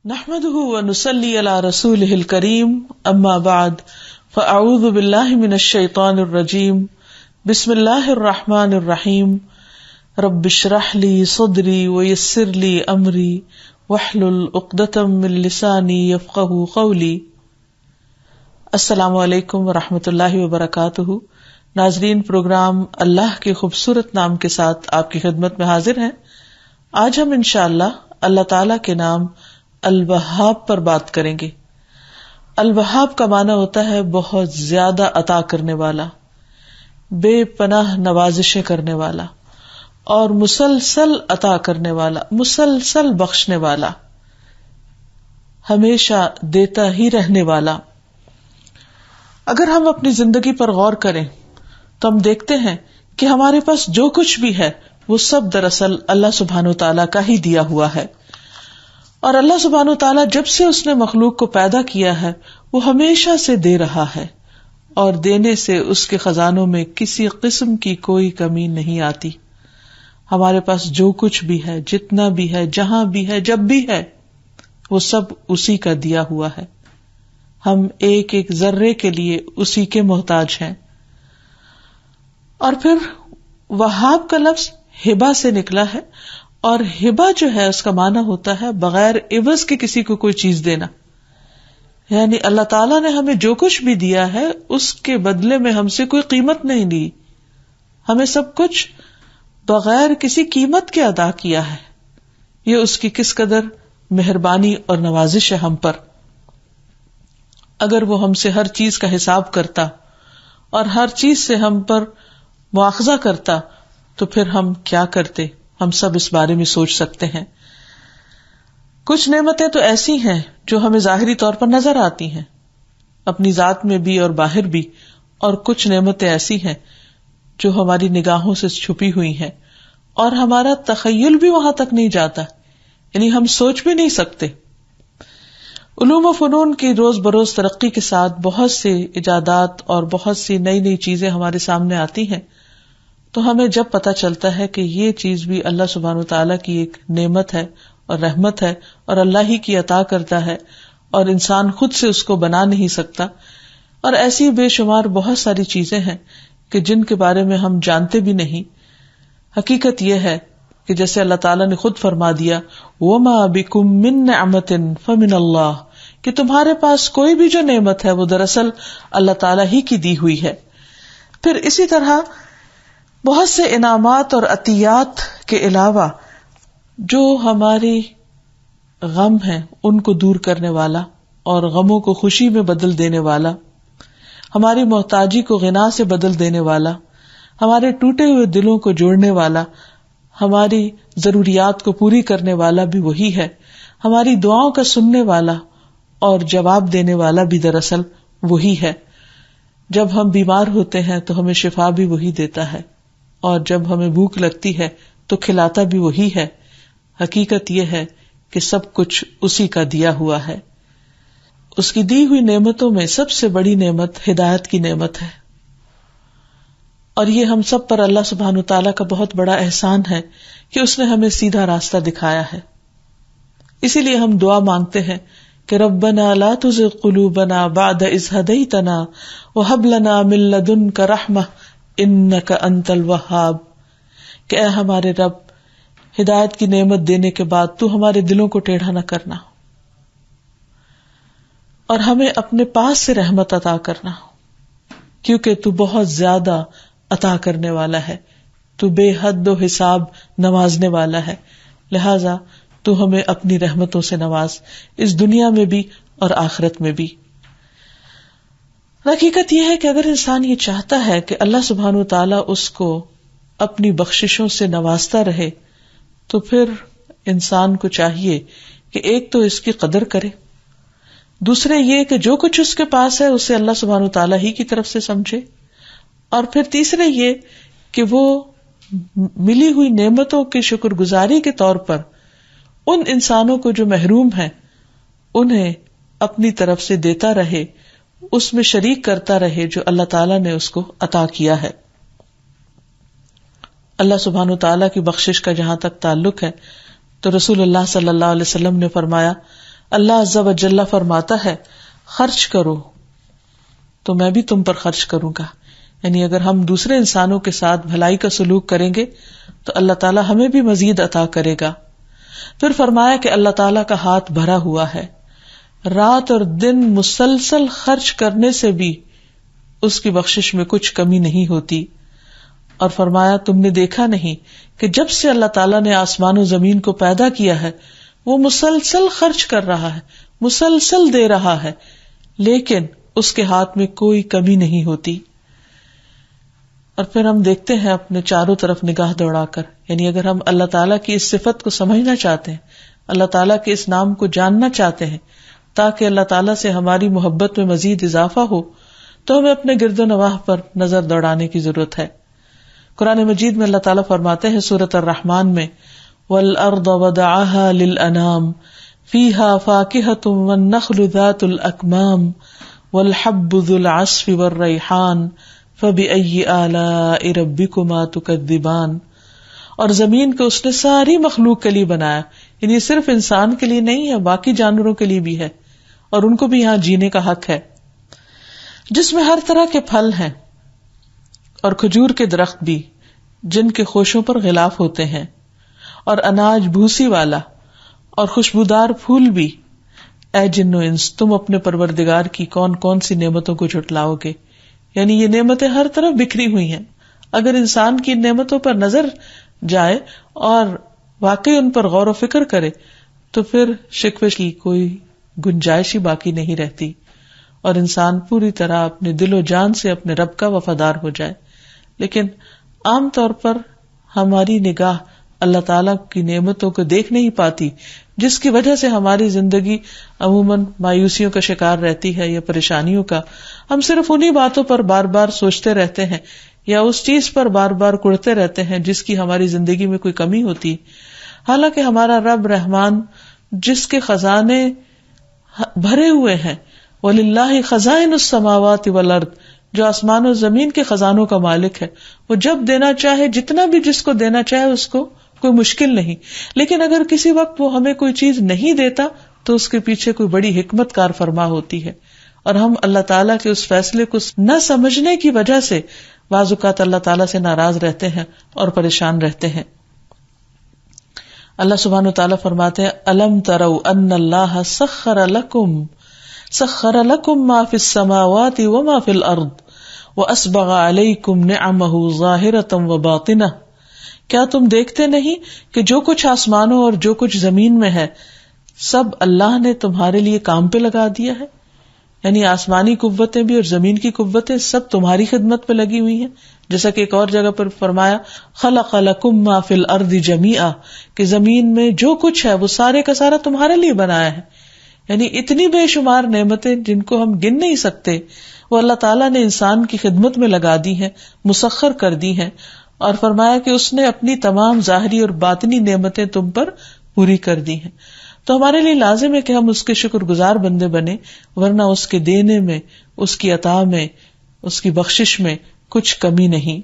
نحمده ونصلي على رسوله الكريم اما بعد فاعوذ بالله من الشيطان الرجيم بسم الله الرحمن الرحيم رب اشرح لي صدري ويسر لي امري واحلل عقدة من لساني يفقهوا قولي. السلام علیکم ورحمۃ اللہ وبرکاتہ. ناظرین، پروگرام اللہ کے خوبصورت نام کے ساتھ آپ کی خدمت میں حاضر ہیں. آج ہم انشاءاللہ اللہ تعالی کے نام الوہاب پر بات کریں گے. الوہاب کا معنی ہوتا ہے بہت زیادہ عطا کرنے والا، بے پناہ نوازشیں کرنے والا اور مسلسل عطا کرنے والا، مسلسل بخشنے والا، ہمیشہ دیتا ہی رہنے والا. اگر ہم اپنی زندگی پر غور کریں تو ہم دیکھتے ہیں کہ ہمارے پاس جو کچھ بھی ہے وہ سب دراصل اللہ سبحانہ و تعالیٰ کا ہی دیا ہوا ہے. اور اللہ سبحانہ و تعالیٰ جب سے اس نے مخلوق کو پیدا کیا ہے وہ ہمیشہ سے دے رہا ہے، اور دینے سے اس کے خزانوں میں کسی قسم کی کوئی کمی نہیں آتی. ہمارے پاس جو کچھ بھی ہے، جتنا بھی ہے، جہاں بھی ہے، جب بھی ہے، وہ سب اسی کا دیا ہوا ہے. ہم ایک ایک ذرے کے لیے اسی کے محتاج ہیں. اور پھر وہاب کا لفظ ہبہ سے نکلا ہے، اور ہبہ جو ہے اس کا معنی ہوتا ہے بغیر عوض کے کسی کو کوئی چیز دینا. یعنی اللہ تعالیٰ نے ہمیں جو کچھ بھی دیا ہے اس کے بدلے میں ہم سے کوئی قیمت نہیں لی، ہمیں سب کچھ بغیر کسی قیمت کے ادا کیا ہے. یہ اس کی کس قدر مہربانی اور نوازش ہے ہم پر. اگر وہ ہم سے ہر چیز کا حساب کرتا اور ہر چیز سے ہم پر مواخذہ کرتا تو پھر ہم کیا کرتے؟ ہم سب اس بارے میں سوچ سکتے ہیں. کچھ نعمتیں تو ایسی ہیں جو ہمیں ظاہری طور پر نظر آتی ہیں، اپنی ذات میں بھی اور باہر بھی، اور کچھ نعمتیں ایسی ہیں جو ہماری نگاہوں سے چھپی ہوئی ہیں اور ہمارا تخیل بھی وہاں تک نہیں جاتا، یعنی ہم سوچ بھی نہیں سکتے. علوم و فنون کی روز بروز ترقی کے ساتھ بہت سے ایجادات اور بہت سی نئی نئی چیزیں ہمارے سامنے آتی ہیں، تو ہمیں جب پتہ چلتا ہے کہ یہ چیز بھی اللہ سبحانہ و تعالیٰ کی ایک نعمت ہے اور رحمت ہے اور اللہ ہی کی عطا کرتا ہے اور انسان خود سے اس کو بنا نہیں سکتا. اور ایسی بے شمار بہت ساری چیزیں ہیں کہ جن کے بارے میں ہم جانتے بھی نہیں. حقیقت یہ ہے کہ جیسے اللہ تعالیٰ نے خود فرما دیا وَمَا بِكُم مِّن نِّعْمَةٍ فَمِنَ اللَّهِ، کہ تمہارے پاس کوئی بھی جو نعمت ہے وہ دراصل اللہ تعالیٰ ہی کی دی ہوئی ہے. پھر اسی طرح بہت سے انعامات اور عطیات کے علاوہ جو ہماری غم ہیں ان کو دور کرنے والا اور غموں کو خوشی میں بدل دینے والا، ہماری محتاجی کو غنا سے بدل دینے والا، ہمارے ٹوٹے ہوئے دلوں کو جوڑنے والا، ہماری ضروریات کو پوری کرنے والا بھی وہی ہے، ہماری دعاؤں کا سننے والا اور جواب دینے والا بھی دراصل وہی ہے. جب ہم بیمار ہوتے ہیں تو ہمیں شفا بھی وہی دیتا ہے، اور جب ہمیں بھوک لگتی ہے تو کھلاتا بھی وہی ہے. حقیقت یہ ہے کہ سب کچھ اسی کا دیا ہوا ہے. اس کی دی ہوئی نعمتوں میں سب سے بڑی نعمت ہدایت کی نعمت ہے، اور یہ ہم سب پر اللہ سبحانہ تعالیٰ کا بہت بڑا احسان ہے کہ اس نے ہمیں سیدھا راستہ دکھایا ہے. اسی لیے ہم دعا مانگتے ہیں کہ ربنا لا تزغ قلوبنا بعد اذ ہدیتنا وہب لنا من لدنک رحمہ انک انت الوہاب، کہ اے ہمارے رب، ہدایت کی نعمت دینے کے بعد تو ہمارے دلوں کو ٹیڑھا نہ کرنا اور ہمیں اپنے پاس سے رحمت عطا کرنا، کیونکہ تو بہت زیادہ عطا کرنے والا ہے، تو بے حد و حساب نوازنے والا ہے. لہذا تو ہمیں اپنی رحمتوں سے نواز، اس دنیا میں بھی اور آخرت میں بھی. حقیقت یہ ہے کہ اگر انسان یہ چاہتا ہے کہ اللہ سبحانہ و تعالیٰ اس کو اپنی بخششوں سے نوازتا رہے تو پھر انسان کو چاہیے کہ ایک تو اس کی قدر کرے، دوسرے یہ کہ جو کچھ اس کے پاس ہے اسے اللہ سبحانہ و تعالیٰ ہی کی طرف سے سمجھے، اور پھر تیسرے یہ کہ وہ ملی ہوئی نعمتوں کی شکر گزاری کے طور پر ان انسانوں کو جو محروم ہیں انہیں اپنی طرف سے دیتا رہے، اس میں شریک کرتا رہے جو اللہ تعالیٰ نے اس کو عطا کیا ہے. اللہ سبحانہ و تعالیٰ کی بخشش کا جہاں تک تعلق ہے تو رسول اللہ صلی اللہ علیہ وسلم نے فرمایا اللہ عز و جل فرماتا ہے خرچ کرو تو میں بھی تم پر خرچ کروں گا. یعنی اگر ہم دوسرے انسانوں کے ساتھ بھلائی کا سلوک کریں گے تو اللہ تعالیٰ ہمیں بھی مزید عطا کرے گا. پھر فرمایا کہ اللہ تعالیٰ کا ہاتھ بھرا ہوا ہے، رات اور دن مسلسل خرچ کرنے سے بھی اس کی بخشش میں کچھ کمی نہیں ہوتی. اور فرمایا تم نے دیکھا نہیں کہ جب سے اللہ تعالیٰ نے آسمان و زمین کو پیدا کیا ہے وہ مسلسل خرچ کر رہا ہے، مسلسل دے رہا ہے، لیکن اس کے ہاتھ میں کوئی کمی نہیں ہوتی. اور پھر ہم دیکھتے ہیں اپنے چاروں طرف نگاہ دوڑا کر، یعنی اگر ہم اللہ تعالیٰ کی اس صفت کو سمجھنا چاہتے ہیں، اللہ تعالیٰ کے اس نام کو جاننا چاہتے ہیں تاکہ اللہ تعالیٰ سے ہماری محبت میں مزید اضافہ ہو، تو ہمیں اپنے گرد و نواح پر نظر دوڑانے کی ضرورت ہے. قرآن مجید میں اللہ تعالیٰ فرماتے ہیں سورۃ الرحمن میں وَالْأَرْضَ وَضَعَهَا لِلْأَنَامِ فِيهَا فَاكِهَةٌ وَالنَّخْلُ ذَاتُ الْأَكْمَامِ وَالْحَبُّ ذُو الْعَصْفِ وَالرَّيْحَانِ فَبِأَيِّ آلَاءِ رَبِّكُمَا تُكَذِّبَانِ. اور زمین کو اس نے ساری مخلوق کے لیے بنایا، یعنی صرف انسان کے لیے نہیں ہے، باقی جانوروں کے لیے بھی ہے، اور ان کو بھی یہاں جینے کا حق ہے، جس میں ہر طرح کے پھل ہیں اور کھجور کے درخت بھی جن کے خوشوں پر غلاف ہوتے ہیں، اور اناج بھوسی والا اور خوشبودار پھول بھی. اے جن و انس، تم اپنے پروردگار کی کون کون سی نعمتوں کو جھٹلاؤ گے. یعنی یہ نعمتیں ہر طرف بکھری ہوئی ہیں. اگر انسان کی نعمتوں پر نظر جائے اور واقعی ان پر غور و فکر کرے تو پھر شکوے کی کوئی گنجائش ہی باقی نہیں رہتی، اور انسان پوری طرح اپنے دل و جان سے اپنے رب کا وفادار ہو جائے. لیکن عام طور پر ہماری نگاہ اللہ تعالیٰ کی نعمتوں کو دیکھ نہیں پاتی، جس کی وجہ سے ہماری زندگی عموماً مایوسیوں کا شکار رہتی ہے یا پریشانیوں کا. ہم صرف انہی باتوں پر بار بار سوچتے رہتے ہیں یا اس چیز پر بار بار کڑتے رہتے ہیں جس کی ہماری زندگی میں کوئی کمی ہوتی، حالانکہ ہمارا رب رحمان جس کے خزانے بھرے ہوئے ہیں، وَلِلَّهِ خَزَائِنُ السَّمَاوَاتِ وَالْأَرْضِ، جو آسمان و زمین کے خزانوں کا مالک ہے، وہ جب دینا چاہے جتنا بھی جس کو دینا چاہے اس کو کوئی مشکل نہیں. لیکن اگر کسی وقت وہ ہمیں کوئی چیز نہیں دیتا تو اس کے پیچھے کوئی بڑی حکمت کار فرما ہوتی ہے، اور ہم اللہ تعالیٰ کے اس فیصلے کو نہ سمجھنے کی وجہ سے بعض اوقات اللہ تعالیٰ سے ناراض رہتے ہیں اور پریشان رہتے ہیں. اللہ سبحانہ وتعالیٰ فرماتے ہیں أَلَمْ تَرَوْا أَنَّ اللَّهَ سَخَّرَ لَكُم مَا فِي السَّمَاوَاتِ وَمَا فِي الْأَرْضِ وَأَسْبَغَ عَلَيْكُمْ نِعَمَهُ ظَاهِرَةً وَبَاطِنَةً. کیا تم دیکھتے نہیں کہ جو کچھ آسمانوں اور جو کچھ زمین میں ہے سب اللہ نے تمہارے لیے کام پہ لگا دیا ہے. یعنی آسمانی قوتیں بھی اور زمین کی قوتیں سب تمہاری خدمت پہ لگی ہوئی ہیں. جیسا کہ ایک اور جگہ پر فرمایا خلق لکم ما فی الارض جمیعا، کہ زمین میں جو کچھ ہے وہ سارے کا سارا تمہارے لیے بنایا ہے. یعنی اتنی بے شمار نعمتیں جن کو ہم گن نہیں سکتے وہ اللہ تعالیٰ نے انسان کی خدمت میں لگا دی ہیں، مسخر کر دی ہیں، اور فرمایا کہ اس نے اپنی تمام ظاہری اور باطنی نعمتیں تم پر پوری کر دی ہیں. تو ہمارے لیے لازم ہے کہ ہم اس کے شکر گزار بندے بنے، ورنہ اس کے دینے میں، اس کی عطا میں، اس کی بخشش میں کچھ کمی نہیں.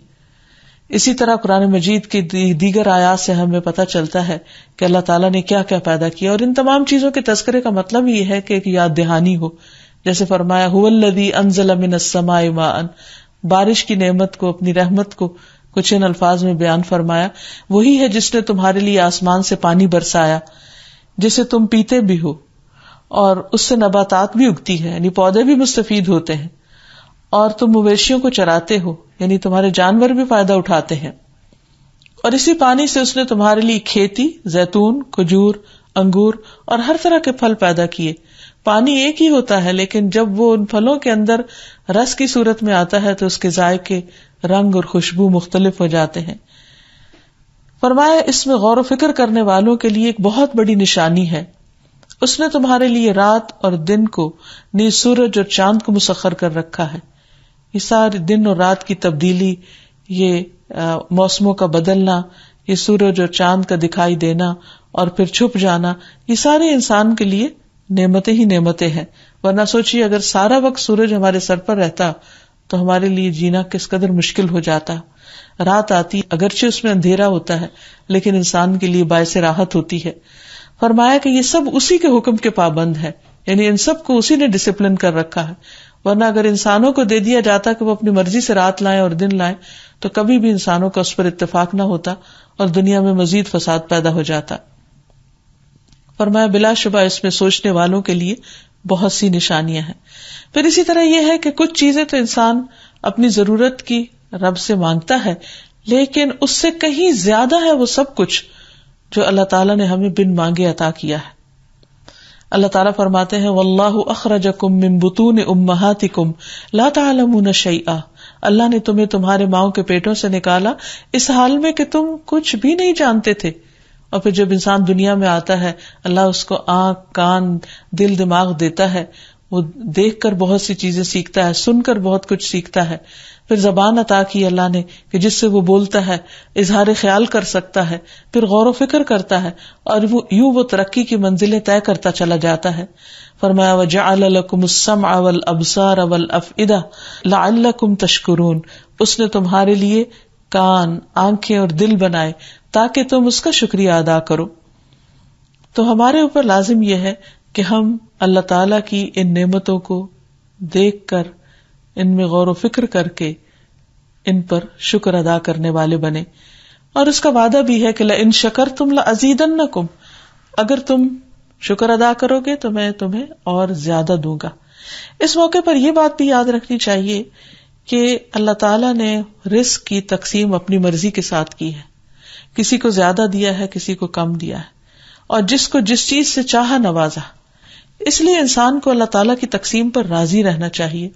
اسی طرح قرآن مجید کی دیگر آیات سے ہمیں پتہ چلتا ہے کہ اللہ تعالیٰ نے کیا کیا پیدا کیا، اور ان تمام چیزوں کے تذکرے کا مطلب یہ ہے کہ ایک یاد دہانی ہو. جیسے فرمایا هو الذی انزل من السماء ماء، بارش کی نعمت کو، اپنی رحمت کو کچھ ان الفاظ میں بیان فرمایا. وہی ہے جس نے تمہارے لیے آسمان سے پانی برسایا جسے تم پیتے بھی ہو، اور اس سے نباتات بھی اگتی ہے، یعنی پودے بھی مستفید ہوتے ہیں، اور تم مویشیوں کو چراتے ہو، یعنی تمہارے جانور بھی فائدہ اٹھاتے ہیں. اور اسی پانی سے اس نے تمہارے لیے کھیتی، زیتون، کھجور، انگور اور ہر طرح کے پھل پیدا کیے. پانی ایک ہی ہوتا ہے، لیکن جب وہ ان پھلوں کے اندر رس کی صورت میں آتا ہے تو اس کے ذائقے، رنگ اور خوشبو مختلف ہو جاتے ہیں. فرمایا اس میں غور و فکر کرنے والوں کے لیے ایک بہت بڑی نشانی ہے. اس نے تمہارے لیے رات اور دن کو، نیز سورج اور چاند کو مسخر کر رکھا ہے. یہ سارے دن اور رات کی تبدیلی، یہ موسموں کا بدلنا، یہ سورج اور چاند کا دکھائی دینا اور پھر چھپ جانا، یہ سارے انسان کے لیے نعمتیں ہی نعمتیں ہیں. ورنہ سوچیے اگر سارا وقت سورج ہمارے سر پر رہتا تو ہمارے لیے جینا کس قدر مشکل ہو جاتا. رات آتی، اگرچہ اس میں اندھیرا ہوتا ہے لیکن انسان کے لیے باعث راحت ہوتی ہے. فرمایا کہ یہ سب اسی کے حکم کے پابند ہے، یعنی ان سب کو اسی نے ڈسپلن کر رکھا ہے، ورنہ اگر انسانوں کو دے دیا جاتا کہ وہ اپنی مرضی سے رات لائیں اور دن لائیں تو کبھی بھی انسانوں کا اس پر اتفاق نہ ہوتا اور دنیا میں مزید فساد پیدا ہو جاتا. فرمایا بلا شبہ اس میں سوچنے والوں کے لیے بہت سی نشانیاں ہیں. پھر اسی طرح یہ ہے کہ کچھ چیزیں تو انسان اپنی ضرورت کی رب سے مانگتا ہے، لیکن اس سے کہیں زیادہ ہے وہ سب کچھ جو اللہ تعالیٰ نے ہمیں بن مانگے عطا کیا ہے. اللہ تعالیٰ فرماتے ہیں واللہ اخرجکم من بطون امہاتکم لا تعلمون شیئا، اللہ نے تمہیں تمہارے ماؤں کے پیٹوں سے نکالا اس حال میں کہ تم کچھ بھی نہیں جانتے تھے. اور پھر جب انسان دنیا میں آتا ہے اللہ اس کو آنکھ، کان، دل، دماغ دیتا ہے، وہ دیکھ کر بہت سی چیزیں سیکھتا ہے، سن کر بہت کچھ سیکھتا ہے. پھر زبان عطا کی اللہ نے کہ جس سے وہ بولتا ہے، اظہار خیال کر سکتا ہے، پھر غور و فکر کرتا ہے اور یوں وہ ترقی کی منزلیں طے کرتا چلا جاتا ہے. فرمایا وَجَعَلَ لَكُمُ السَّمْعَ وَالْأَبْصَارَ وَالْأَفْئِدَةَ لَعَلَّكُمْ تَشْكُرُونَ، اس نے تمہارے لیے کان، آنکھیں اور دل بنائے تاکہ تم اس کا شکریہ ادا کرو. تو ہمارے اوپر لازم یہ ہے کہ ہم اللہ تعالیٰ کی ان نعمتوں کو دیکھ کر، ان میں غور و فکر کر کے ان پر شکر ادا کرنے والے بنے. اور اس کا وعدہ بھی ہے کہ لَإِن شَكَرْتُمْ لَأَزِيدَنَّكُمْ، اگر تم شکر ادا کرو گے تو میں تمہیں اور زیادہ دوں گا. اس موقع پر یہ بات بھی یاد رکھنی چاہیے کہ اللہ تعالیٰ نے رزق کی تقسیم اپنی مرضی کے ساتھ کی ہے. کسی کو زیادہ دیا ہے، کسی کو کم دیا ہے، اور جس کو جس چیز سے چاہا نوازا. اس لیے انسان کو اللہ تعالیٰ کی تقسیم پر راضی رہنا چاہیے.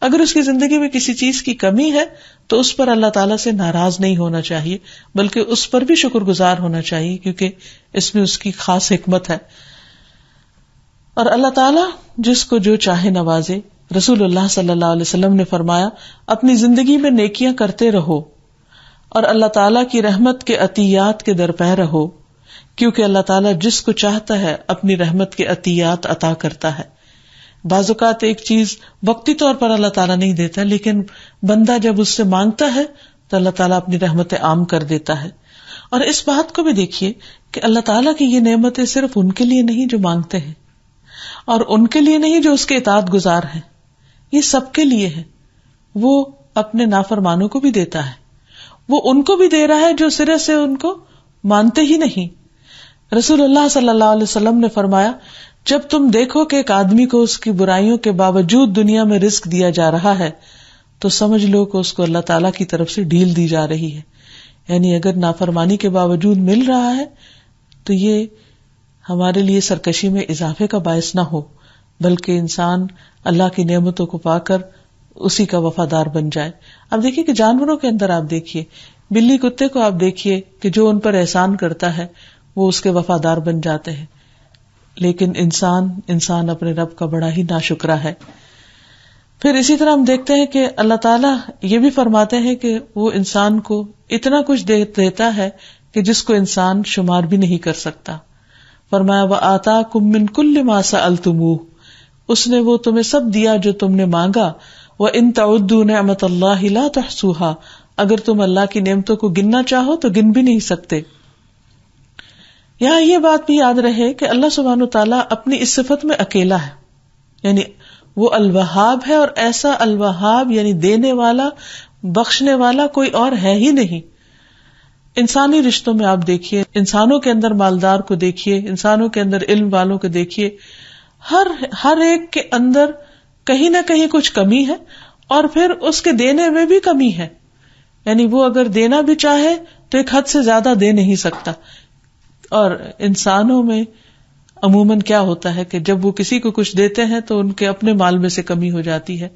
اگر اس کی زندگی میں کسی چیز کی کمی ہے تو اس پر اللہ تعالیٰ سے ناراض نہیں ہونا چاہیے، بلکہ اس پر بھی شکر گزار ہونا چاہیے، کیونکہ اس میں اس کی خاص حکمت ہے. اور اللہ تعالیٰ جس کو جو چاہے نوازے. رسول اللہ صلی اللہ علیہ وسلم نے فرمایا اپنی زندگی میں نیکیاں کرتے رہو اور اللہ تعالیٰ کی رحمت کے عطیات کے درپے رہو، کیونکہ اللہ تعالیٰ جس کو چاہتا ہے اپنی رحمت کے عطیات عطا کرتا ہے. بعض اوقات ایک چیز وقتی طور پر اللہ تعالیٰ نہیں دیتا، لیکن بندہ جب اس سے مانگتا ہے تو اللہ تعالیٰ اپنی رحمت عام کر دیتا ہے. اور اس بات کو بھی دیکھیے کہ اللہ تعالیٰ کی یہ نعمتیں صرف ان کے لیے نہیں جو مانگتے ہیں، اور ان کے لیے نہیں جو اس کے اطاعت گزار ہیں، یہ سب کے لیے ہے. وہ اپنے نافرمانوں کو بھی دیتا ہے، وہ ان کو بھی دے رہا ہے جو سرے سے ان کو مانتے ہی نہیں. رسول اللہ صلی اللہ علیہ وسلم نے فرمایا جب تم دیکھو کہ ایک آدمی کو اس کی برائیوں کے باوجود دنیا میں رزق دیا جا رہا ہے تو سمجھ لو کہ اس کو اللہ تعالیٰ کی طرف سے ڈھیل دی جا رہی ہے. یعنی اگر نافرمانی کے باوجود مل رہا ہے تو یہ ہمارے لیے سرکشی میں اضافے کا باعث نہ ہو، بلکہ انسان اللہ کی نعمتوں کو پا کر اسی کا وفادار بن جائے. اب دیکھیے کہ جانوروں کے اندر آپ دیکھیے، بلی کتے کو آپ دیکھیے کہ جو ان پر احسان کرتا ہے وہ اس کے وفادار بن جاتے ہیں، لیکن انسان اپنے رب کا بڑا ہی ناشکرا ہے. پھر اسی طرح ہم دیکھتے ہیں کہ اللہ تعالیٰ یہ بھی فرماتے ہیں کہ وہ انسان کو اتنا کچھ دیتا ہے کہ جس کو انسان شمار بھی نہیں کر سکتا. فرمایا وَآتَاكُم مِّن كُلِّ مَا سَأَلْتُمُوهُ، اس نے وہ تمہیں سب دیا جو تم نے مانگا. وَإِن تَعُدُّوا نِعْمَتَ اللَّهِ لَا تُحْصُوهَا، اگر تم اللہ کی نعمتوں کو گننا چاہو تو گن بھی نہیں سکتے. یہاں یہ بات بھی یاد رہے کہ اللہ سبحانہ وتعالیٰ اپنی اس صفت میں اکیلا ہے، یعنی وہ الوہاب ہے، اور ایسا الوہاب یعنی دینے والا، بخشنے والا کوئی اور ہے ہی نہیں. انسانی رشتوں میں آپ دیکھیے، انسانوں کے اندر مالدار کو دیکھیے، انسانوں کے اندر علم والوں کو دیکھیے، ہر ایک کے اندر کہیں نہ کہیں کچھ کمی ہے، اور پھر اس کے دینے میں بھی کمی ہے. یعنی وہ اگر دینا بھی چاہے تو ایک حد سے زیادہ دے نہیں سکتا. اور انسانوں میں عموماً کیا ہوتا ہے کہ جب وہ کسی کو کچھ دیتے ہیں تو ان کے اپنے مال میں سے کمی ہو جاتی ہے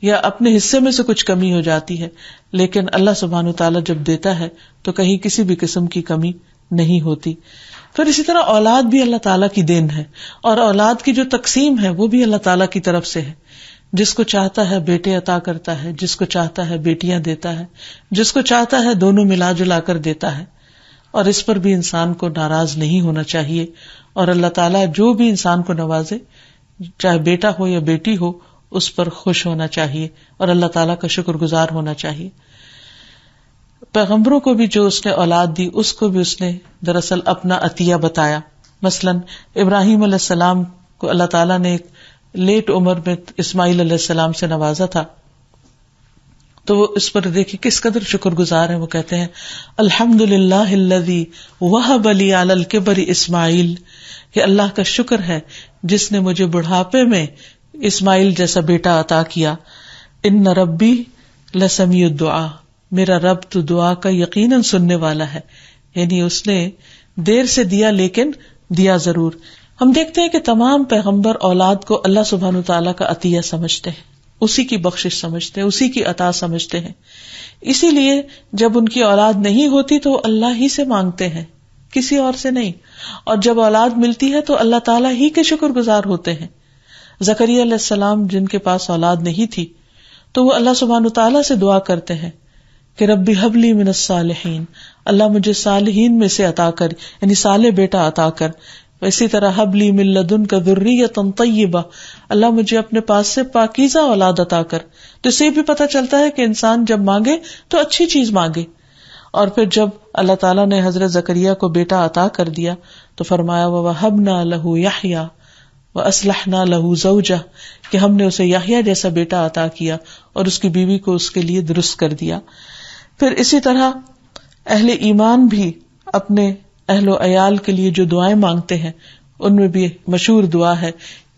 یا اپنے حصے میں سے کچھ کمی ہو جاتی ہے، لیکن اللہ سبحانہ وتعالیٰ جب دیتا ہے تو کہیں کسی بھی قسم کی کمی نہیں ہوتی. پھر اسی طرح اولاد بھی اللہ تعالیٰ کی دین ہے، اور اولاد کی جو تقسیم ہے وہ بھی اللہ تعالیٰ کی طرف سے ہے. جس کو چاہتا ہے بیٹے عطا کرتا ہے، جس کو چاہتا ہے بیٹیاں دیتا ہے، جس کو چاہتا ہے دونوں ملا جلا کر دیتا ہے. اور اس پر بھی انسان کو ناراض نہیں ہونا چاہیے. اور اللہ تعالیٰ جو بھی انسان کو نوازے، چاہے بیٹا ہو یا بیٹی ہو، اس پر خوش ہونا چاہیے اور اللہ تعالیٰ کا شکر گزار ہونا چاہیے. پیغمبروں کو بھی جو اس نے اولاد دی، اس کو بھی اس نے دراصل اپنا عطیہ بتایا. مثلاً ابراہیم علیہ السلام کو اللہ تعالیٰ نے ایک لیٹ عمر میں اسماعیل علیہ السلام سے نوازا تھا، تو وہ اس پر دیکھیں کس قدر شکر گزار ہیں. وہ کہتے ہیں الحمدللہ الذی وہب لی علی الکبر اسماعیل، کہ اللہ کا شکر ہے جس نے مجھے بڑھاپے میں اسماعیل جیسا بیٹا عطا کیا. ان ربی لسمیع الدعاء، میرا رب تو دعا کا یقیناً سننے والا ہے. یعنی اس نے دیر سے دیا لیکن دیا ضرور. ہم دیکھتے ہیں کہ تمام پیغمبر اولاد کو اللہ سبحانہ تعالیٰ کا عطیہ سمجھتے ہیں، اسی کی بخشش سمجھتے ہیں، اسی کی عطا سمجھتے ہیں. اسی لیے جب ان کی اولاد نہیں ہوتی تو وہ اللہ ہی سے مانگتے ہیں، کسی اور سے نہیں. اور جب اولاد ملتی ہے تو اللہ تعالیٰ ہی کے شکر گزار ہوتے ہیں. زکریا علیہ السلام جن کے پاس اولاد نہیں تھی تو وہ اللہ سبحانہ تعالیٰ سے دعا کرتے ہیں کہ ربی حب لی من الصالحین، اللہ مجھے صالحین میں سے عطا کر، یعنی صالح بیٹا عطا کر. اسی طرح حب لی من لدنک ذریۃ طیبہ، اللہ مجھے اپنے پاس سے پاکیزہ اولاد عطا کر. تو اس سے بھی پتہ چلتا ہے کہ انسان جب مانگے تو اچھی چیز مانگے. اور پھر جب اللہ تعالیٰ نے حضرت زکریا کو بیٹا عطا کر دیا تو فرمایا وَوَهَبْنَا لَهُ يَحْيَىٰ وَأَصْلَحْنَا لَهُ زَوْجَهُ، کہ ہم نے اسے یحییٰ جیسا بیٹا عطا کیا اور اس کی بیوی کو اس کے لیے درست کر دیا. پھر اسی طرح اہل ایمان بھی اپنے اہل و عیال کے لیے جو دعائیں مانگتے ہیں ان میں بھی مشہور دعا ہے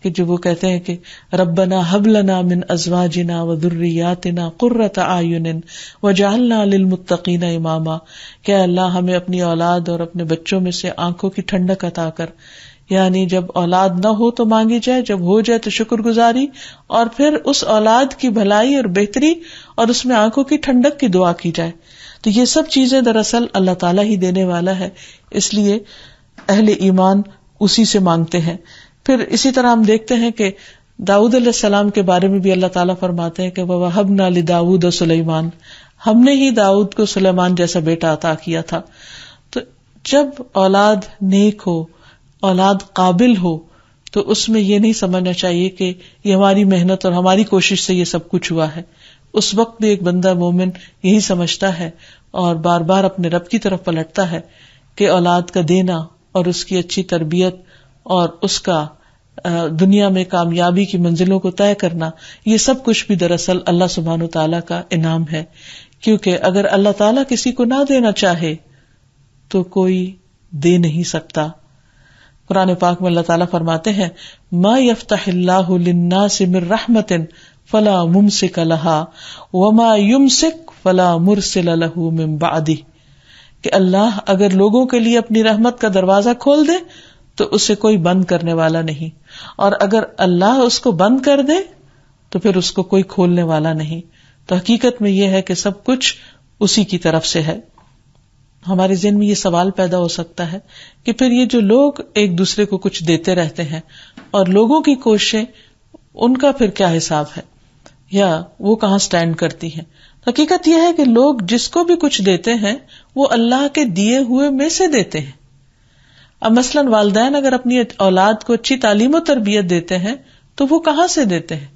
کہ جو وہ کہتے ہیں کہ ربنا هب لنا من ازواجنا وذریاتنا قرۃ اعین وجعلنا للمتقین اماما، کہ اللہ ہمیں اپنی اولاد اور اپنے بچوں میں سے آنکھوں کی ٹھنڈک عطا کر. یعنی جب اولاد نہ ہو تو مانگی جائے، جب ہو جائے تو شکر گزاری، اور پھر اس اولاد کی بھلائی اور بہتری اور اس میں آنکھوں کی ٹھنڈک کی دعا کی جائے. تو یہ سب چیزیں دراصل اللہ تعالیٰ ہی دینے والا ہے، اس لیے اہل ایمان اسی سے مانگتے ہیں. پھر اسی طرح ہم دیکھتے ہیں کہ داؤد علیہ السلام کے بارے میں بھی اللہ تعالیٰ فرماتے ہیں کہ وَوَهَبْنَا لِدَاوُودَ سُلَيْمَانَ، ہم نے ہی داؤد کو سلیمان جیسا بیٹا عطا کیا تھا. تو جب اولاد نیک ہو، اولاد قابل ہو، تو اس میں یہ نہیں سمجھنا چاہیے کہ یہ ہماری محنت اور ہماری کوشش سے یہ سب کچھ ہوا ہے. اس وقت بھی ایک بندہ مومن یہی سمجھتا ہے اور بار بار اپنے رب کی طرف پلٹتا ہے کہ اولاد کا دینا اور اس کی اچھی تربیت اور اس کا دنیا میں کامیابی کی منزلوں کو طے کرنا، یہ سب کچھ بھی دراصل اللہ سبحانہ تعالیٰ کا انعام ہے. کیونکہ اگر اللہ تعالیٰ کسی کو نہ دینا چاہے تو کوئی دے نہیں سکتا. قرآن پاک میں اللہ تعالیٰ فرماتے ہیں ما یفتح اللہ للناس من رحمت فلا ممسک لها وما یمسک فلا مرسل له من بعدہ، کہ اللہ اگر لوگوں کے لیے اپنی رحمت کا دروازہ کھول دے تو اسے کوئی بند کرنے والا نہیں، اور اگر اللہ اس کو بند کر دے تو پھر اس کو کوئی کھولنے والا نہیں. تو حقیقت میں یہ ہے کہ سب کچھ اسی کی طرف سے ہے. ہمارے ذہن میں یہ سوال پیدا ہو سکتا ہے کہ پھر یہ جو لوگ ایک دوسرے کو کچھ دیتے رہتے ہیں اور لوگوں کی کوششیں، ان کا پھر کیا حساب ہے، یا وہ کہاں سٹینڈ کرتی ہیں. حقیقت یہ ہے کہ لوگ جس کو بھی کچھ دیتے ہیں وہ اللہ کے دیے ہوئے میں سے دیتے ہیں. اب مثلاً والدین اگر اپنی اولاد کو اچھی تعلیم و تربیت دیتے ہیں تو وہ کہاں سے دیتے ہیں؟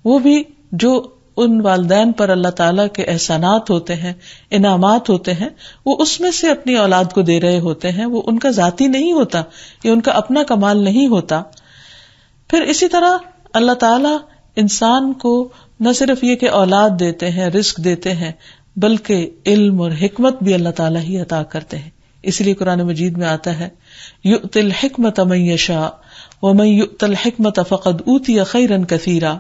وہ بھی جو ان والدین پر اللہ تعالیٰ کے احسانات ہوتے ہیں، انعامات ہوتے ہیں، وہ اس میں سے اپنی اولاد کو دے رہے ہوتے ہیں. وہ ان کا ذاتی نہیں ہوتا، یہ ان کا اپنا کمال نہیں ہوتا. پھر اسی طرح اللہ تعالیٰ انسان کو نہ صرف یہ کہ اولاد دیتے ہیں، رزق دیتے ہیں، بلکہ علم اور حکمت بھی اللہ تعالیٰ ہی عطا کرتے ہیں. اس لیے قرآن مجید میں آتا ہے یؤتی الحکمت من یشاء ومن یؤت الحکمت فقد اوتی خیرا کثیرا،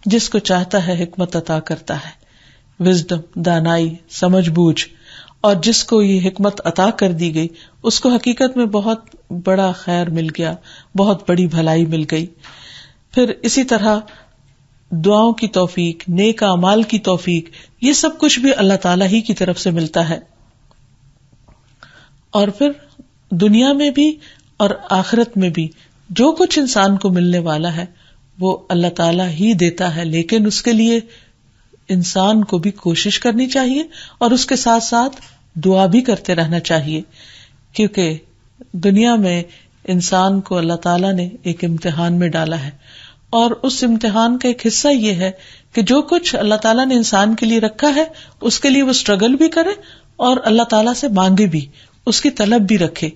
جس کو چاہتا ہے حکمت عطا کرتا ہے، وزڈم، دانائی، سمجھ بوجھ، اور جس کو یہ حکمت عطا کر دی گئی اس کو حقیقت میں بہت بڑا خیر مل گیا، بہت بڑی بھلائی مل گئی. پھر اسی طرح دعاؤں کی توفیق، نیک اعمال کی توفیق، یہ سب کچھ بھی اللہ تعالیٰ ہی کی طرف سے ملتا ہے. اور پھر دنیا میں بھی اور آخرت میں بھی جو کچھ انسان کو ملنے والا ہے وہ اللہ تعالیٰ ہی دیتا ہے، لیکن اس کے لیے انسان کو بھی کوشش کرنی چاہیے اور اس کے ساتھ ساتھ دعا بھی کرتے رہنا چاہیے. کیونکہ دنیا میں انسان کو اللہ تعالیٰ نے ایک امتحان میں ڈالا ہے، اور اس امتحان کا ایک حصہ یہ ہے کہ جو کچھ اللہ تعالیٰ نے انسان کے لیے رکھا ہے اس کے لیے وہ اسٹرگل بھی کرے اور اللہ تعالیٰ سے مانگے بھی، اس کی طلب بھی رکھے.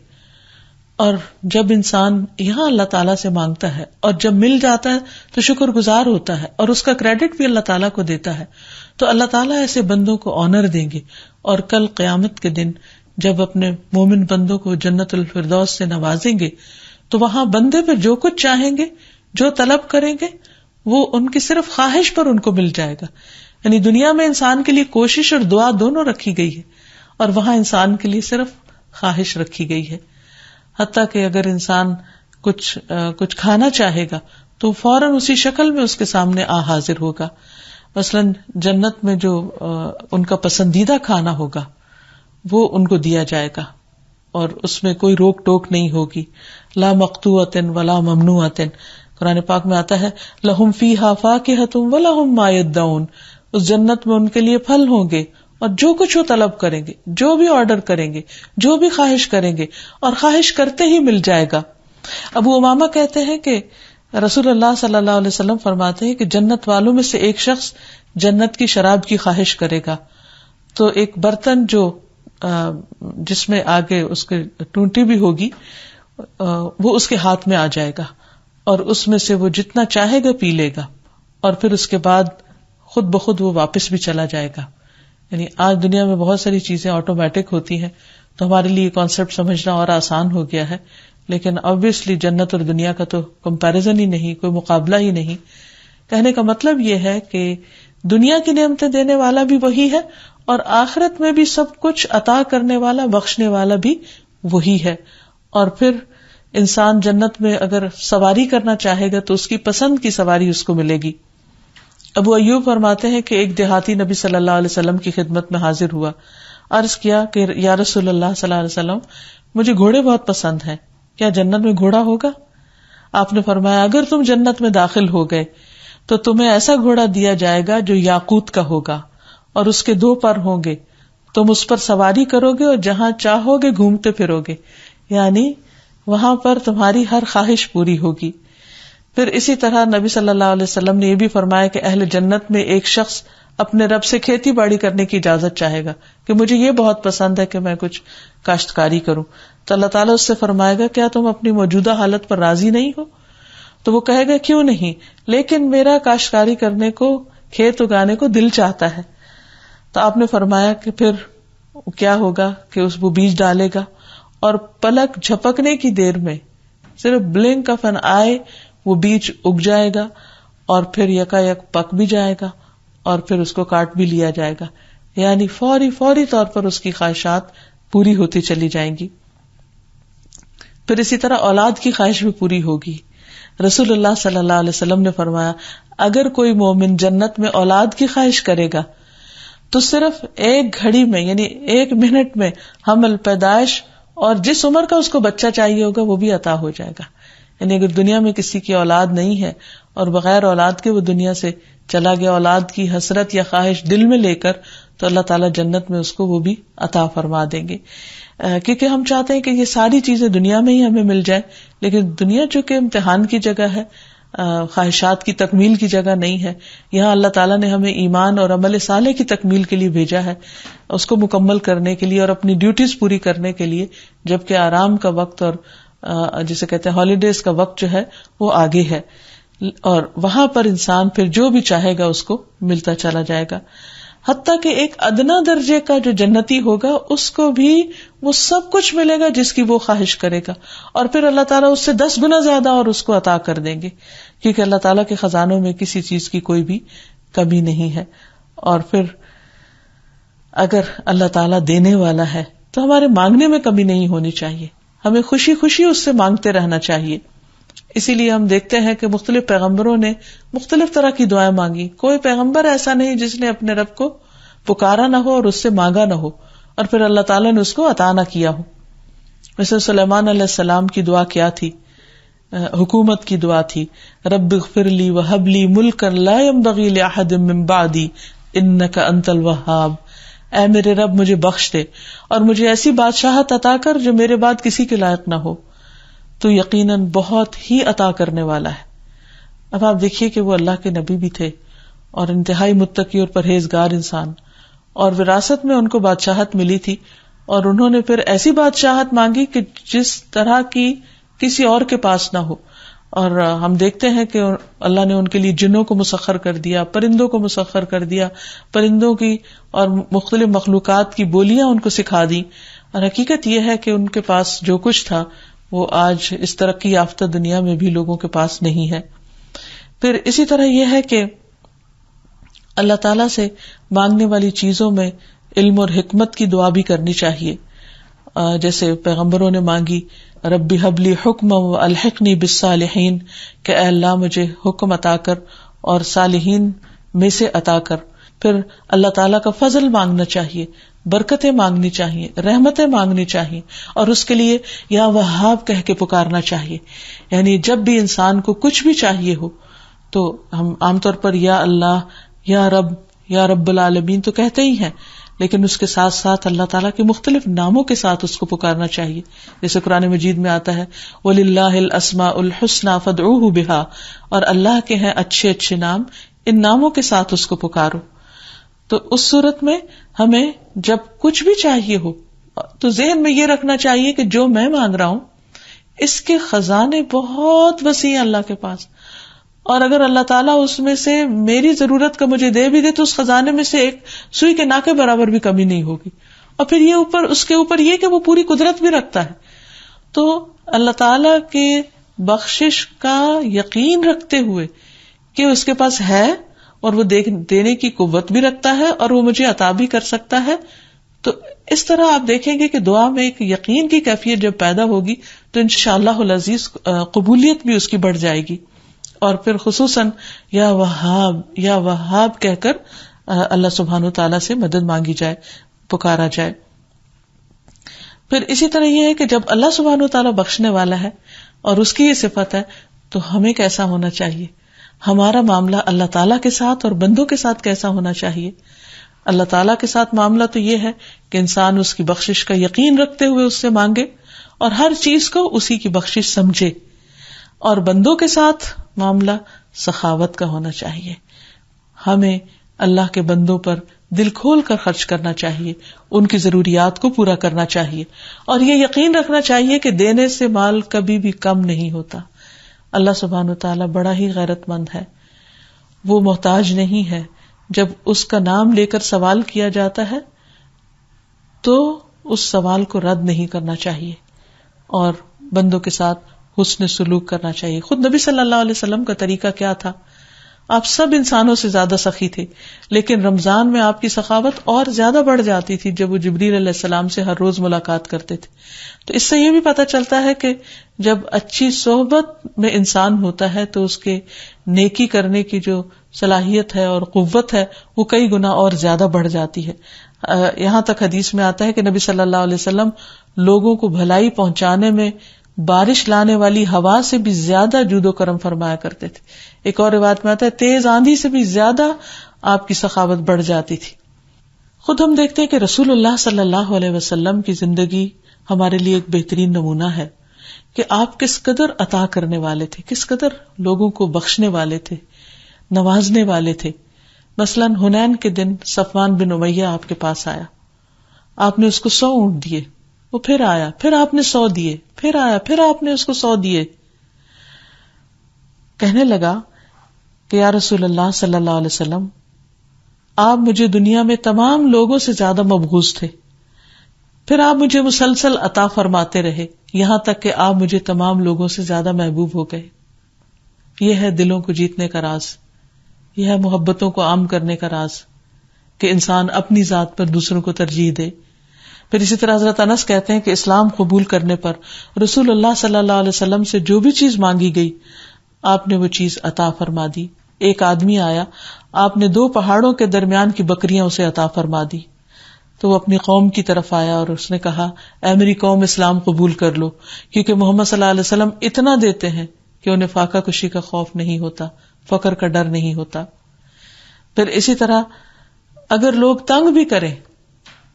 اور جب انسان یہاں اللہ تعالیٰ سے مانگتا ہے اور جب مل جاتا ہے تو شکر گزار ہوتا ہے اور اس کا کریڈٹ بھی اللہ تعالیٰ کو دیتا ہے، تو اللہ تعالیٰ ایسے بندوں کو آنر دیں گے، اور کل قیامت کے دن جب اپنے مومن بندوں کو جنت الفردوس سے نوازیں گے تو وہاں بندے پہ جو کچھ چاہیں گے، جو طلب کریں گے، وہ ان کی صرف خواہش پر ان کو مل جائے گا. یعنی دنیا میں انسان کے لیے کوشش اور دعا دونوں رکھی گئی ہے، اور وہاں انسان کے لیے صرف خواہش رکھی گئی ہے. حتیٰ کہ اگر انسان کچھ کھانا چاہے گا تو فوراً اسی شکل میں اس کے سامنے حاضر ہوگا. مثلاً جنت میں جو ان کا پسندیدہ کھانا ہوگا وہ ان کو دیا جائے گا، اور اس میں کوئی روک ٹوک نہیں ہوگی. لا مقطوعۃ ولا ممنوعۃ، قرآن پاک میں آتا ہے لہم فیہا فاکہۃ ولہم ما یدعون. اس جنت میں ان کے لیے پھل ہوں گے، اور جو کچھ وہ طلب کریں گے، جو بھی آرڈر کریں گے، جو بھی خواہش کریں گے، اور خواہش کرتے ہی مل جائے گا. ابو امامہ کہتے ہیں کہ رسول اللہ صلی اللہ علیہ وسلم فرماتے ہیں کہ جنت والوں میں سے ایک شخص جنت کی شراب کی خواہش کرے گا تو ایک برتن جو جس میں آگے اس کے ٹونٹی بھی ہوگی وہ اس کے ہاتھ میں آ جائے گا، اور اس میں سے وہ جتنا چاہے گا پی لے گا، اور پھر اس کے بعد خود بخود وہ واپس بھی چلا جائے گا. یعنی آج دنیا میں بہت ساری چیزیں آٹومیٹک ہوتی ہیں تو ہمارے لیے کانسیپٹ سمجھنا اور آسان ہو گیا ہے، لیکن obviously جنت اور دنیا کا تو کمپیریزن ہی نہیں، کوئی مقابلہ ہی نہیں. کہنے کا مطلب یہ ہے کہ دنیا کی نعمتیں دینے والا بھی وہی ہے، اور آخرت میں بھی سب کچھ عطا کرنے والا، بخشنے والا بھی وہی ہے. اور پھر انسان جنت میں اگر سواری کرنا چاہے گا تو اس کی پسند کی سواری اس کو ملے گی. ابو ایوب فرماتے ہیں کہ ایک دیہاتی نبی صلی اللہ علیہ وسلم کی خدمت میں حاضر ہوا. عرض کیا کہ یا رسول اللہ صلی اللہ علیہ وسلم، مجھے گھوڑے بہت پسند ہیں، کیا جنت میں گھوڑا ہوگا؟ آپ نے فرمایا اگر تم جنت میں داخل ہو گئے تو تمہیں ایسا گھوڑا دیا جائے گا جو یاقوت کا ہوگا، اور اس کے 2 پر ہوں گے، تم اس پر سواری کرو گے اور جہاں چاہو گے گھومتے پھرو گے، یعنی وہاں پر تمہاری ہر خواہش پوری ہوگی. پھر اسی طرح نبی صلی اللہ علیہ وسلم نے یہ بھی فرمایا کہ اہل جنت میں ایک شخص اپنے رب سے کھیتی باڑی کرنے کی اجازت چاہے گا کہ مجھے یہ بہت پسند ہے کہ میں کچھ کاشتکاری کروں، تو اللہ تعالیٰ اس سے فرمائے گا کیا تم اپنی موجودہ حالت پر راضی نہیں ہو؟ تو وہ کہے گا کیوں نہیں، لیکن میرا کاشتکاری کرنے کو، کھیت اگانے کو دل چاہتا ہے. تو آپ نے فرمایا کہ پھر کیا ہوگا کہ وہ بیج ڈالے گا، اور پلک جھپکنے کی دیر میں، صرف بلنک آف این آئی، وہ بیج اگ جائے گا، اور پھر یکا یک پک بھی جائے گا، اور پھر اس کو کاٹ بھی لیا جائے گا. یعنی فوری طور پر اس کی خواہشات پوری ہوتی چلی جائیں گی. پھر اسی طرح اولاد کی خواہش بھی پوری ہوگی. رسول اللہ صلی اللہ علیہ وسلم نے فرمایا اگر کوئی مومن جنت میں اولاد کی خواہش کرے گا تو صرف 1 گھڑی میں، یعنی 1 منٹ میں حمل، پیدائش اور جس عمر کا اس کو بچہ چاہیے ہوگا وہ بھی عطا ہو جائے گا. یعنی اگر دنیا میں کسی کی اولاد نہیں ہے اور بغیر اولاد کے وہ دنیا سے چلا گیا، اولاد کی حسرت یا خواہش دل میں لے کر، تو اللہ تعالیٰ جنت میں اس کو وہ بھی عطا فرما دیں گے. کیونکہ ہم چاہتے ہیں کہ یہ ساری چیزیں دنیا میں ہی ہمیں مل جائے، لیکن دنیا چونکہ امتحان کی جگہ ہے، خواہشات کی تکمیل کی جگہ نہیں ہے. یہاں اللہ تعالیٰ نے ہمیں ایمان اور عمل صالح کی تکمیل کے لیے بھیجا ہے، اس کو مکمل کرنے کے لیے اور اپنی ڈیوٹیز پوری کرنے کے لیے، جبکہ آرام کا وقت اور جسے کہتے ہیں ہالیڈیز کا وقت جو ہے وہ آگے ہے، اور وہاں پر انسان پھر جو بھی چاہے گا اس کو ملتا چلا جائے گا. حتیٰ کہ ایک ادنا درجے کا جو جنتی ہوگا اس کو بھی وہ سب کچھ ملے گا جس کی وہ خواہش کرے گا، اور پھر اللہ تعالیٰ اس سے 10 گنا زیادہ اور اس کو عطا کر دیں گے، کیونکہ اللہ تعالیٰ کے خزانوں میں کسی چیز کی کوئی بھی کمی نہیں ہے. اور پھر اگر اللہ تعالیٰ دینے والا ہے تو ہمارے مانگنے میں کمی نہیں ہونی چاہیے، ہمیں خوشی خوشی اس سے مانگتے رہنا چاہیے. اسی لیے ہم دیکھتے ہیں کہ مختلف پیغمبروں نے مختلف طرح کی دعائیں مانگی. کوئی پیغمبر ایسا نہیں جس نے اپنے رب کو پکارا نہ ہو اور اس سے مانگا نہ ہو اور پھر اللہ تعالیٰ نے اس کو عطا نہ کیا ہو. مثلا سلیمان علیہ السلام کی دعا کیا تھی؟ حکومت کی دعا تھی، رب اغفر لی وہب لی ملکا لا ينبغی لأحد من بعدی انک انت الوہاب. اے میرے رب مجھے بخش دے اور مجھے ایسی بادشاہت عطا کر جو میرے بعد کسی کے لائق نہ ہو، تو یقیناً بہت ہی عطا کرنے والا ہے. اب آپ دیکھیے کہ وہ اللہ کے نبی بھی تھے اور انتہائی متقی اور پرہیزگار انسان، اور وراثت میں ان کو بادشاہت ملی تھی، اور انہوں نے پھر ایسی بادشاہت مانگی کہ جس طرح کی کسی اور کے پاس نہ ہو. اور ہم دیکھتے ہیں کہ اللہ نے ان کے لیے جنوں کو مسخر کر دیا, پرندوں کو مسخر کر دیا, پرندوں کی اور مختلف مخلوقات کی بولیاں ان کو سکھا دی. اور حقیقت یہ ہے کہ ان کے پاس جو کچھ تھا وہ آج اس ترقی یافتہ دنیا میں بھی لوگوں کے پاس نہیں ہے. پھر اسی طرح یہ ہے کہ اللہ تعالیٰ سے مانگنے والی چیزوں میں علم اور حکمت کی دعا بھی کرنی چاہیے, جیسے پیغمبروں نے مانگی رب ہب لی حکما والحقنی بالصالحین, کہ اے اللہ مجھے حکم عطا کر اور صالحین میں سے عطا کر. پھر اللہ تعالیٰ کا فضل مانگنا چاہیے, برکتیں مانگنی چاہیے, رحمتیں مانگنی چاہیے, اور اس کے لیے یا وہاب کہہ کے پکارنا چاہیے. یعنی جب بھی انسان کو کچھ بھی چاہیے ہو تو ہم عام طور پر یا اللہ, یا رب, یا رب العالمین تو کہتے ہی ہیں, لیکن اس کے ساتھ ساتھ اللہ تعالیٰ کے مختلف ناموں کے ساتھ اس کو پکارنا چاہیے. جیسے قرآن مجید میں آتا ہے وَلِلَّهِ الْأَسْمَاءُ الْحُسْنَى فَادْعُوهُ بِهَا, اور اللہ کے ہیں اچھے اچھے نام, ان ناموں کے ساتھ اس کو پکارو. تو اس صورت میں ہمیں جب کچھ بھی چاہیے ہو تو ذہن میں یہ رکھنا چاہیے کہ جو میں مانگ رہا ہوں اس کے خزانے بہت وسیع ہیں اللہ کے پاس, اور اگر اللہ تعالیٰ اس میں سے میری ضرورت کا مجھے دے بھی دے تو اس خزانے میں سے ایک سوئی کے ناکے برابر بھی کمی نہیں ہوگی. اور پھر یہ اس کے اوپر یہ کہ وہ پوری قدرت بھی رکھتا ہے. تو اللہ تعالیٰ کے بخشش کا یقین رکھتے ہوئے کہ اس کے پاس ہے اور وہ دینے کی قوت بھی رکھتا ہے اور وہ مجھے عطا بھی کر سکتا ہے, تو اس طرح آپ دیکھیں گے کہ دعا میں ایک یقین کی کیفیت جب پیدا ہوگی تو انشاءاللہ العزیز قبولیت بھی اس کی بڑھ جائے گی. اور پھر خصوصاً یا وہاب, یا وہاب کہہ کر اللہ سبحانہ و تعالیٰ سے مدد مانگی جائے, پکارا جائے. پھر اسی طرح یہ ہے کہ جب اللہ سبحانہ و تعالیٰ بخشنے والا ہے اور اس کی یہ صفت ہے تو ہمیں کیسا ہونا چاہیے, ہمارا معاملہ اللہ تعالیٰ کے ساتھ اور بندوں کے ساتھ کیسا ہونا چاہیے. اللہ تعالیٰ کے ساتھ معاملہ تو یہ ہے کہ انسان اس کی بخشش کا یقین رکھتے ہوئے اس سے مانگے اور ہر چیز کو اسی کی بخشش سمجھے, اور بندوں کے ساتھ معاملہ سخاوت کا ہونا چاہیے. ہمیں اللہ کے بندوں پر دل کھول کر خرچ کرنا چاہیے, ان کی ضروریات کو پورا کرنا چاہیے, اور یہ یقین رکھنا چاہیے کہ دینے سے مال کبھی بھی کم نہیں ہوتا. اللہ سبحانہ وتعالیٰ بڑا ہی غیرت مند ہے, وہ محتاج نہیں ہے. جب اس کا نام لے کر سوال کیا جاتا ہے تو اس سوال کو رد نہیں کرنا چاہیے, اور بندوں کے ساتھ حسن سلوک کرنا چاہیے. خود نبی صلی اللہ علیہ وسلم کا طریقہ کیا تھا؟ آپ سب انسانوں سے زیادہ سخی تھے, لیکن رمضان میں آپ کی سخاوت اور زیادہ بڑھ جاتی تھی جب وہ جبریل علیہ السلام سے ہر روز ملاقات کرتے تھے. تو اس سے یہ بھی پتہ چلتا ہے کہ جب اچھی صحبت میں انسان ہوتا ہے تو اس کے نیکی کرنے کی جو صلاحیت ہے اور قوت ہے وہ کئی گنا اور زیادہ بڑھ جاتی ہے. یہاں تک حدیث میں آتا ہے کہ نبی صلی اللہ علیہ وسلم لوگوں کو بھلائی پہنچانے میں بارش لانے والی ہوا سے بھی زیادہ جود و کرم فرمایا کرتے تھے. ایک اور روایت میں آتا ہے تیز آندھی سے بھی زیادہ آپ کی سخاوت بڑھ جاتی تھی. خود ہم دیکھتے ہیں کہ رسول اللہ صلی اللہ علیہ وسلم کی زندگی ہمارے لیے ایک بہترین نمونہ ہے کہ آپ کس قدر عطا کرنے والے تھے, کس قدر لوگوں کو بخشنے والے تھے, نوازنے والے تھے. مثلاً حنین کے دن صفوان بن امیہ آپ کے پاس آیا, آپ نے اس کو 100 اونٹ دیے, وہ پھر آیا, پھر آپ نے 100 دیے, پھر آیا, پھر آپ نے اس کو 100 دیے. کہنے لگا کہ یا رسول اللہ صلی اللہ علیہ وسلم, آپ مجھے دنیا میں تمام لوگوں سے زیادہ مبغوض تھے, پھر آپ مجھے مسلسل عطا فرماتے رہے یہاں تک کہ آپ مجھے تمام لوگوں سے زیادہ محبوب ہو گئے. یہ ہے دلوں کو جیتنے کا راز, یہ ہے محبتوں کو عام کرنے کا راز کہ انسان اپنی ذات پر دوسروں کو ترجیح دے. پھر اسی طرح حضرت انس کہتے ہیں کہ اسلام قبول کرنے پر رسول اللہ صلی اللہ علیہ وسلم سے جو بھی چیز مانگی گئی آپ نے وہ چیز عطا فرما دی. ایک آدمی آیا, آپ نے 2 پہاڑوں کے درمیان کی بکریاں اسے عطا فرما دی, تو وہ اپنی قوم کی طرف آیا اور اس نے کہا اے میری قوم اسلام قبول کر لو, کیونکہ محمد صلی اللہ علیہ وسلم اتنا دیتے ہیں کہ انہیں فاقہ کشی کا خوف نہیں ہوتا, فقر کا ڈر نہیں ہوتا. پھر اسی طرح اگر لوگ تنگ بھی کریں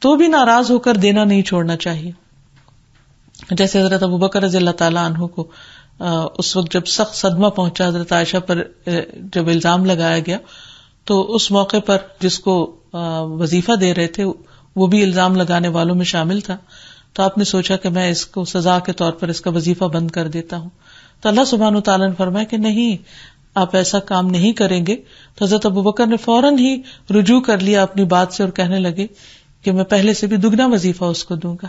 تو بھی ناراض ہو کر دینا نہیں چھوڑنا چاہیے. جیسے حضرت ابوبکر رضی اللہ تعالیٰ عنہ کو اس وقت جب سخت صدمہ پہنچا حضرت عائشہ پر جب الزام لگایا گیا, تو اس موقع پر جس کو وظیفہ دے رہے تھے وہ بھی الزام لگانے والوں میں شامل تھا. تو آپ نے سوچا کہ میں اس کو سزا کے طور پر اس کا وظیفہ بند کر دیتا ہوں. تو اللہ سبحانہ وتعالیٰ نے فرمایا کہ نہیں، آپ ایسا کام نہیں کریں گے. تو حضرت ابوبکر نے فوراً ہی رجوع کر لیا اپنی بات سے اور کہنے لگے کہ میں پہلے سے بھی دگنا وظیفہ اس کو دوں گا.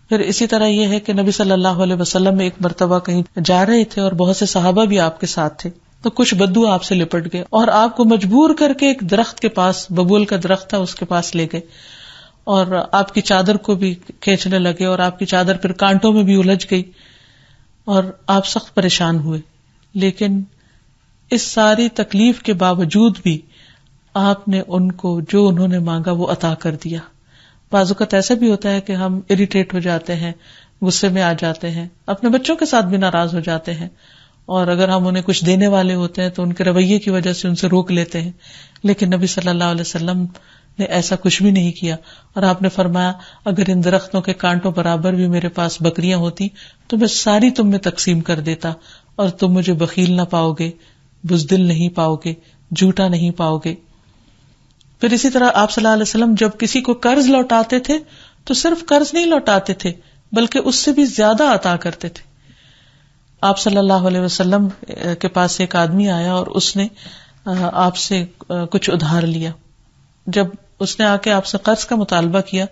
پھر اسی طرح یہ ہے کہ نبی صلی اللہ علیہ وسلم ایک مرتبہ کہیں جا رہے تھے اور بہت سے صحابہ بھی آپ کے ساتھ تھے. تو کچھ بدو آپ سے لپٹ گئے اور آپ کو مجبور کر کے ایک درخت کے پاس، ببول کا درخت تھا، اس کے پاس لے گئے اور آپ کی چادر کو بھی کھینچنے لگے اور آپ کی چادر پھر کانٹوں میں بھی الجھ گئی اور آپ سخت پریشان ہوئے. لیکن اس ساری تکلیف کے باوجود بھی آپ نے ان کو جو انہوں نے مانگا وہ عطا کر دیا. بعض اوقات ایسا بھی ہوتا ہے کہ ہم اریٹیٹ ہو جاتے ہیں، غصے میں آ جاتے ہیں، اپنے بچوں کے ساتھ بھی ناراض ہو جاتے ہیں، اور اگر ہم انہیں کچھ دینے والے ہوتے ہیں تو ان کے رویے کی وجہ سے ان سے روک لیتے ہیں. لیکن نبی صلی اللہ علیہ وسلم نے ایسا کچھ بھی نہیں کیا اور آپ نے فرمایا اگر ان درختوں کے کانٹوں برابر بھی میرے پاس بکریاں ہوتی تو میں ساری تم میں تقسیم کر دیتا اور تم مجھے بخیل نہ پاؤ گے، بزدل نہیں پاؤ گے، جھوٹا نہیں پاؤ گے. پھر اسی طرح آپ صلی اللہ علیہ وسلم جب کسی کو قرض لوٹاتے تھے تو صرف قرض نہیں لوٹاتے تھے بلکہ اس سے بھی زیادہ عطا کرتے تھے. آپ صلی اللہ علیہ وسلم کے پاس ایک آدمی آیا اور اس نے آپ سے کچھ ادھار لیا. جب اس نے آ کے آپ سے قرض کا مطالبہ کیا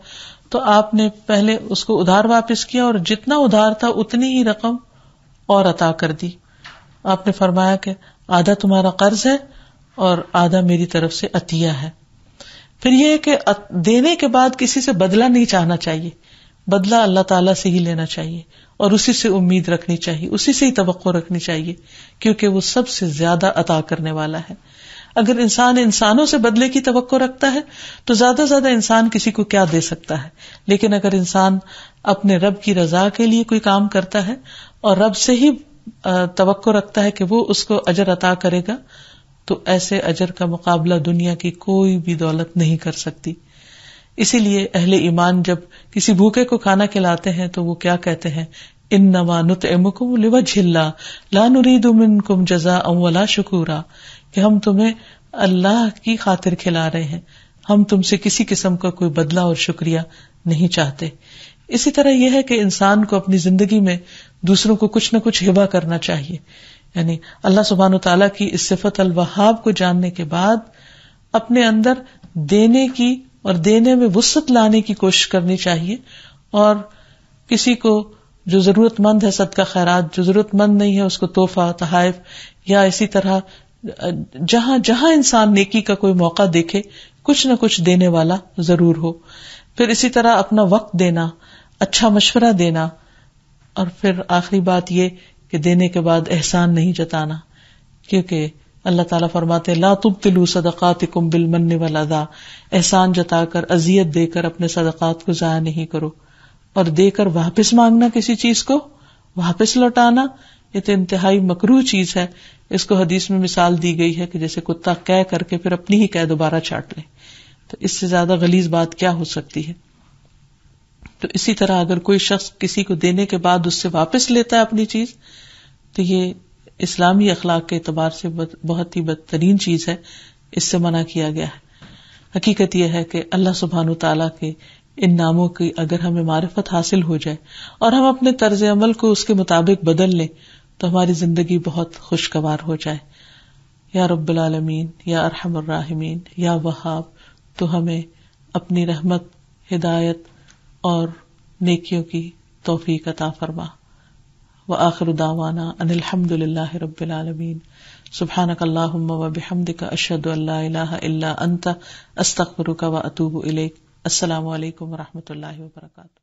تو آپ نے پہلے اس کو ادھار واپس کیا اور جتنا ادھار تھا اتنی ہی رقم اور عطا کر دی. آپ نے فرمایا کہ آدھا تمہارا قرض ہے اور آدھا میری طرف سے عطیہ ہے. پھر یہ کہ دینے کے بعد کسی سے بدلہ نہیں چاہنا چاہیے، بدلہ اللہ تعالیٰ سے ہی لینا چاہیے اور اسی سے امید رکھنی چاہیے، اسی سے ہی توقع رکھنی چاہیے کیونکہ وہ سب سے زیادہ عطا کرنے والا ہے. اگر انسان انسانوں سے بدلے کی توقع رکھتا ہے تو زیادہ زیادہ انسان کسی کو کیا دے سکتا ہے، لیکن اگر انسان اپنے رب کی رضا کے لیے کوئی کام کرتا ہے اور رب سے ہی توقع رکھتا ہے کہ وہ اس کو اجر عطا کرے گا تو ایسے اجر کا مقابلہ دنیا کی کوئی بھی دولت نہیں کر سکتی. اسی لیے اہل ایمان جب کسی بھوکے کو کھانا کھلاتے ہیں تو وہ کیا کہتے ہیں، انما نطعمکم لوجہ اللہ لا نرید منکم جزاء ولا شکورا، کہ ہم تمہیں اللہ کی خاطر کھلا رہے ہیں، ہم تم سے کسی قسم کا کوئی بدلہ اور شکریہ نہیں چاہتے. اسی طرح یہ ہے کہ انسان کو اپنی زندگی میں دوسروں کو کچھ نہ کچھ ہبہ کرنا چاہیے. یعنی اللہ سبحانہ وتعالیٰ کی اس صفت الوہاب کو جاننے کے بعد اپنے اندر دینے کی اور دینے میں وسعت لانے کی کوشش کرنی چاہیے، اور کسی کو جو ضرورت مند ہے صدقہ خیرات، جو ضرورت مند نہیں ہے اس کو تحفہ، تحائف، یا اسی طرح جہاں جہاں انسان نیکی کا کوئی موقع دیکھے کچھ نہ کچھ دینے والا ضرور ہو. پھر اسی طرح اپنا وقت دینا، اچھا مشورہ دینا، اور پھر آخری بات یہ کہ دینے کے بعد احسان نہیں جتانا، کیونکہ اللہ تعالیٰ فرماتے لا تبطلوا صدقاتکم بالمن والاذی، احسان جتا کر، اذیت دے کر اپنے صدقات کو ضائع نہیں کرو. اور دے کر واپس مانگنا کسی چیز کو، واپس لوٹانا، یہ تو انتہائی مکروہ چیز ہے. اس کو حدیث میں مثال دی گئی ہے کہ جیسے کتا قے کر کے پھر اپنی ہی قے دوبارہ چاٹ لے، تو اس سے زیادہ غلیظ بات کیا ہو سکتی ہے. تو اسی طرح اگر کوئی شخص کسی کو دینے کے بعد اس سے واپس لیتا ہے اپنی چیز تو یہ اسلامی اخلاق کے اعتبار سے بہت ہی بدترین چیز ہے، اس سے منع کیا گیا ہے. حقیقت یہ ہے کہ اللہ سبحانہ تعالیٰ کے ان ناموں کی اگر ہمیں معرفت حاصل ہو جائے اور ہم اپنے طرز عمل کو اس کے مطابق بدل لیں تو ہماری زندگی بہت خوشگوار ہو جائے. یا رب العالمین، یا ارحم الراحمین، یا وہاب، تو ہمیں اپنی رحمت، ہدایت اور نیکیوں کی توفیق عطا فرما. وآخر دعوانا ان الحمد للہ رب العالمین. سبحانک اللہم وبحمدک، اشہد ان لا الہ الا انت، استغفرک واتوب الیک. السلام علیکم ورحمۃ اللہ وبرکاتہ.